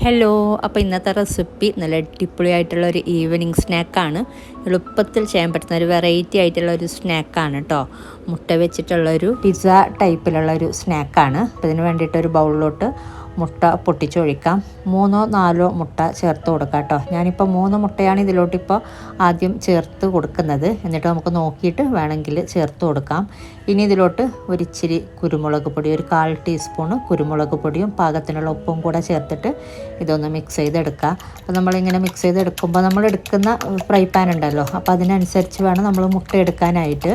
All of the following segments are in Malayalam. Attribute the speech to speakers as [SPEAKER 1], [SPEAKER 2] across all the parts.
[SPEAKER 1] ഹലോ, അപ്പോൾ ഇന്നത്തെ റെസിപ്പി നല്ല അടിപൊളിയായിട്ടുള്ള ഒരു ഈവനിങ് സ്നാക്കാണ്. എളുപ്പത്തിൽ ചെയ്യാൻ പറ്റുന്ന ഒരു വെറൈറ്റി ആയിട്ടുള്ള ഒരു സ്നാക്കാണ് കേട്ടോ. മുട്ട വെച്ചിട്ടുള്ളൊരു പിസ്സ ടൈപ്പിലുള്ള ഒരു സ്നാക്കാണ്. അപ്പോൾ ഇതിന് വേണ്ടിയിട്ടൊരു ബൗളിലോട്ട് മുട്ട പൊട്ടിച്ചൊഴിക്കാം. 3-4 മുട്ട ചേർത്ത് കൊടുക്കാം കേട്ടോ. ഞാനിപ്പോൾ 3 മുട്ടയാണ് ഇതിലോട്ടിപ്പോൾ ആദ്യം ചേർത്ത് കൊടുക്കുന്നത്. എന്നിട്ട് നമുക്ക് നോക്കിയിട്ട് വേണമെങ്കിൽ ചേർത്ത് കൊടുക്കാം. ഇനി ഇതിലോട്ട് ഒരിച്ചിരി കുരുമുളക് പൊടി, ഒരു 1/4 ടീസ്പൂണ് കുരുമുളക് പൊടിയും പാകത്തിനുള്ള ഉപ്പും കൂടെ ചേർത്തിട്ട് ഇതൊന്ന് മിക്സ് ചെയ്തെടുക്കുക. അപ്പോൾ നമ്മളിങ്ങനെ മിക്സ് ചെയ്തെടുക്കുമ്പോൾ നമ്മൾ എടുക്കുന്ന ഫ്രൈ പാൻ ഉണ്ടല്ലോ, അപ്പോൾ അതിനനുസരിച്ച് വേണം നമ്മൾ മുട്ട എടുക്കാനായിട്ട്.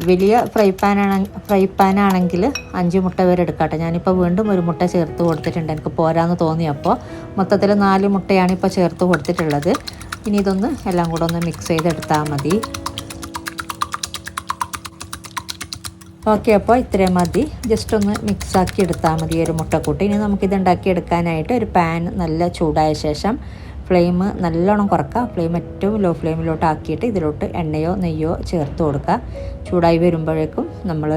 [SPEAKER 1] വലിയ ഫ്രൈ പാനാണെങ്കിൽ 5 മുട്ട വരെ എടുക്കട്ടെ. ഞാനിപ്പോൾ വീണ്ടും ഒരു മുട്ട ചേർത്ത് കൊടുത്തിട്ടുണ്ട്, എനിക്ക് പോരാന്ന് തോന്നിയപ്പോൾ. മൊത്തത്തിൽ 4 മുട്ടയാണ് ഇപ്പോൾ ചേർത്ത് കൊടുത്തിട്ടുള്ളത്. ഇനി ഇതൊന്ന് എല്ലാം കൂടെ ഒന്ന് മിക്സ് ചെയ്തെടുത്താൽ മതി. ഓക്കെ, അപ്പോൾ ഇത്രയും മതി. ജസ്റ്റ് ഒന്ന് മിക്സാക്കി എടുത്താൽ മതി ഒരു മുട്ടക്കൂട്ട്. ഇനി നമുക്കിത് ഉണ്ടാക്കിയെടുക്കാനായിട്ട് ഒരു പാൻ നല്ല ചൂടായ ശേഷം ഫ്ലെയിം നല്ലോണം കുറക്കുക. ഫ്ലെയിം ഏറ്റവും ലോ ഫ്ലെയിമിലോട്ട് ആക്കിയിട്ട് ഇതിലോട്ട് എണ്ണയോ നെയ്യോ ചേർത്ത് കൊടുക്കുക. ചൂടായി വരുമ്പോഴേക്കും നമ്മൾ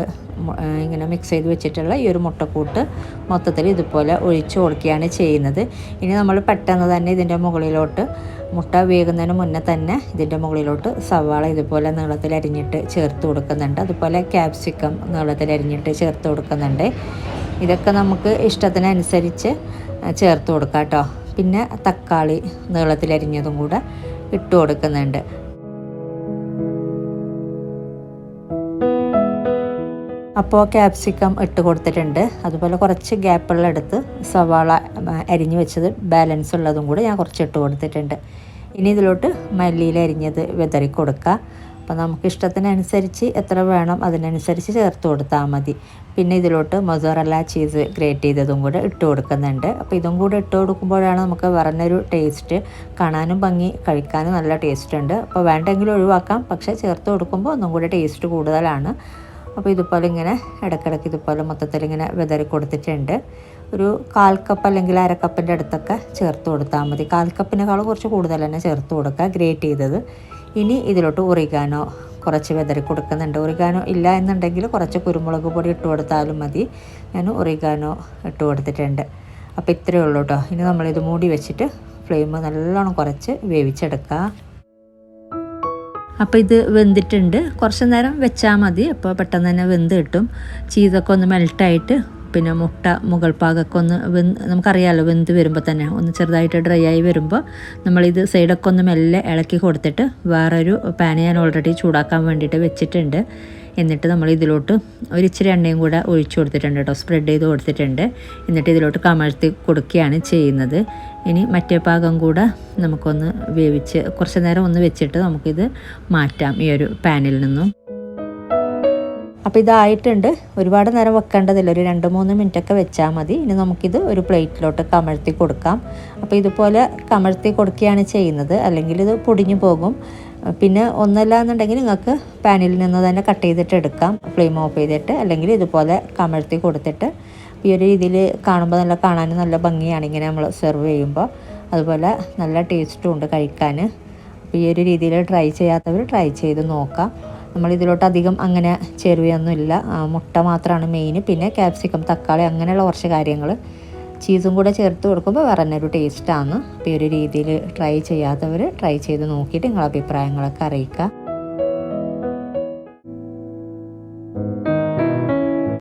[SPEAKER 1] ഇങ്ങനെ മിക്സ് ചെയ്ത് വെച്ചിട്ടുള്ള ഈ ഒരു മുട്ടക്കൂട്ട് മൊത്തത്തിൽ ഇതുപോലെ ഒഴിച്ച് കൊടുക്കുകയാണ് ചെയ്യുന്നത്. ഇനി നമ്മൾ പെട്ടെന്ന് തന്നെ ഇതിൻ്റെ മുകളിലോട്ട് മുട്ട വേകുന്നതിന് മുന്നേ തന്നെ ഇതിൻ്റെ മുകളിലോട്ട് സവാള ഇതുപോലെ നീളത്തിൽ അരിഞ്ഞിട്ട് ചേർത്ത് കൊടുക്കുന്നുണ്ട്. അതുപോലെ ക്യാപ്സിക്കം നീളത്തിൽ അരിഞ്ഞിട്ട് ചേർത്ത് കൊടുക്കുന്നുണ്ട്. ഇതൊക്കെ നമുക്ക് ഇഷ്ടത്തിനനുസരിച്ച് ചേർത്ത് കൊടുക്കാം കേട്ടോ. പിന്നെ തക്കാളി നീളത്തിലരിഞ്ഞതും കൂടെ ഇട്ട് കൊടുക്കുന്നുണ്ട്. അപ്പോൾ ക്യാപ്സിക്കം ഇട്ട് കൊടുത്തിട്ടുണ്ട്. അതുപോലെ കുറച്ച് ഗ്യാപ്പുള്ളെടുത്ത് സവാള അരിഞ്ഞ് വെച്ചത് ബാലൻസ് ഉള്ളതും കൂടെ ഞാൻ കുറച്ച് ഇട്ട് കൊടുത്തിട്ടുണ്ട്. ഇനി ഇതിലോട്ട് മല്ലിയില അരിഞ്ഞത് വിതറി കൊടുക്കുക. അപ്പോൾ നമുക്ക് ഇഷ്ടത്തിനനുസരിച്ച് എത്ര വേണം അതിനനുസരിച്ച് ചേർത്ത് കൊടുത്താൽ മതി. പിന്നെ ഇതിലോട്ട് മൊസറല്ല ചീസ് ഗ്രേറ്റ് ചെയ്തതും കൂടെ ഇട്ട് കൊടുക്കുന്നുണ്ട്. അപ്പോൾ ഇതും കൂടെ ഇട്ട് കൊടുക്കുമ്പോഴാണ് നമുക്ക് പറഞ്ഞൊരു ടേസ്റ്റ്, കാണാനും ഭംഗി, കഴിക്കാനും നല്ല ടേസ്റ്റ് ഉണ്ട്. അപ്പോൾ വേണ്ടെങ്കിലും ഒഴിവാക്കാം, പക്ഷേ ചേർത്ത് കൊടുക്കുമ്പോൾ ഒന്നും കൂടെ ടേസ്റ്റ് കൂടുതലാണ്. അപ്പോൾ ഇതുപോലെ ഇങ്ങനെ ഇടയ്ക്കിടയ്ക്ക് ഇതുപോലെ മൊത്തത്തിൽ ഇങ്ങനെ വിതറി കൊടുത്തിട്ടുണ്ട്. ഒരു 1/4 കപ്പ് അല്ലെങ്കിൽ 1/2 കപ്പിൻ്റെ അടുത്തൊക്കെ ചേർത്ത് കൊടുത്താൽ മതി. 1/4 കപ്പിനേക്കാളും കുറച്ച് കൂടുതൽ തന്നെ ചേർത്ത് കൊടുക്കുക, ഗ്രേറ്റ് ചെയ്തത്. ഇനി ഇതിലോട്ട് ഒറിഗാനോ കുറച്ച് വിതറി കൊടുക്കുന്നുണ്ട്. ഒറിഗാനോ ഇല്ല എന്നുണ്ടെങ്കിൽ കുറച്ച് കുരുമുളക് പൊടി ഇട്ട് കൊടുത്താലും മതി. ഞാൻ ഒറിഗാനോ ഇട്ട് കൊടുത്തിട്ടുണ്ട്. അപ്പോൾ ഇത്രയേ ഉള്ളൂ കേട്ടോ. ഇനി നമ്മളിത് മൂടി വെച്ചിട്ട് ഫ്ലെയിം നല്ലോണം കുറച്ച് വേവിച്ചെടുക്കുക. അപ്പോൾ ഇത് വെന്തിട്ടുണ്ട്. കുറച്ച് നേരം വെച്ചാൽ മതി, അപ്പോൾ പെട്ടെന്ന് തന്നെ വെന്ത് കിട്ടും. ചീസൊക്കെ ഒന്ന് മെൽട്ടായിട്ട് പിന്നെ മുട്ട മുകൾ ഭാഗമൊക്കെ ഒന്ന് നമുക്കറിയാമല്ലോ, വെന്ത് വരുമ്പോൾ തന്നെ ഒന്ന് ചെറുതായിട്ട് ഡ്രൈ ആയി വരുമ്പോൾ നമ്മളിത് സൈഡൊക്കെ ഒന്ന് മെല്ലെ ഇളക്കി കൊടുത്തിട്ട് വേറൊരു പാൻ ഞാൻ ഓൾറെഡി ചൂടാക്കാൻ വേണ്ടിയിട്ട് വെച്ചിട്ടുണ്ട്. എന്നിട്ട് നമ്മൾ ഇതിലോട്ട് ഒരിച്ചിരി എണ്ണയും കൂടെ ഒഴിച്ചു കൊടുത്തിട്ടുണ്ട് കേട്ടോ, സ്പ്രെഡ് ചെയ്ത് കൊടുത്തിട്ടുണ്ട്. എന്നിട്ട് ഇതിലോട്ട് കമഴ്ത്തി കൊടുക്കുകയാണ് ചെയ്യുന്നത്. ഇനി മറ്റേ ഭാഗം കൂടെ നമുക്കൊന്ന് വേവിച്ച് കുറച്ച് നേരം ഒന്ന് വെച്ചിട്ട് നമുക്കിത് മാറ്റാം ഈ ഒരു പാനിൽ നിന്നും. അപ്പോൾ ഇതായിട്ടുണ്ട്. ഒരുപാട് നേരം വെക്കേണ്ടതില്ല, ഒരു 2-3 മിനിറ്റൊക്കെ വെച്ചാൽ മതി. ഇനി നമുക്കിത് ഒരു പ്ലേറ്റിലോട്ട് കമഴ്ത്തി കൊടുക്കാം. അപ്പോൾ ഇതുപോലെ കമഴ്ത്തി കൊടുക്കുകയാണ് ചെയ്യുന്നത്, അല്ലെങ്കിൽ ഇത് പൊടിഞ്ഞു പോകും. പിന്നെ ഒന്നല്ല എന്നുണ്ടെങ്കിൽ നിങ്ങൾക്ക് പാനിൽ നിന്ന് തന്നെ കട്ട് ചെയ്തിട്ട് എടുക്കാം, ഫ്ലെയിം ഓഫ് ചെയ്തിട്ട്. അല്ലെങ്കിൽ ഇതുപോലെ കമഴ്ത്തി കൊടുത്തിട്ട് ഈ ഒരു രീതിയിൽ കാണുമ്പോൾ കാണാനും നല്ല ഭംഗിയാണ് ഇങ്ങനെ നമ്മൾ സെർവ് ചെയ്യുമ്പോൾ. അതുപോലെ നല്ല ടേസ്റ്റും ഉണ്ട് കഴിക്കാൻ. അപ്പോൾ ഈ ഒരു രീതിയിൽ ട്രൈ ചെയ്യാത്തവർ ട്രൈ ചെയ്ത് നോക്കാം. നമ്മളിതിലോട്ട് അധികം അങ്ങനെ ചേരുവയൊന്നുമില്ല, മുട്ട മാത്രമാണ് മെയിൻ. പിന്നെ ക്യാപ്സിക്കം, തക്കാളി, അങ്ങനെയുള്ള കുറച്ച് കാര്യങ്ങൾ. ചീസും കൂടെ ചേർത്ത് കൊടുക്കുമ്പോൾ വേറെ തന്നെ ഒരു ടേസ്റ്റാണ്. അപ്പോൾ ഈ ഒരു രീതിയിൽ ട്രൈ ചെയ്യാത്തവർ ട്രൈ ചെയ്ത് നോക്കിയിട്ട് നിങ്ങളുടെ അഭിപ്രായങ്ങളൊക്കെ അറിയിക്കുക.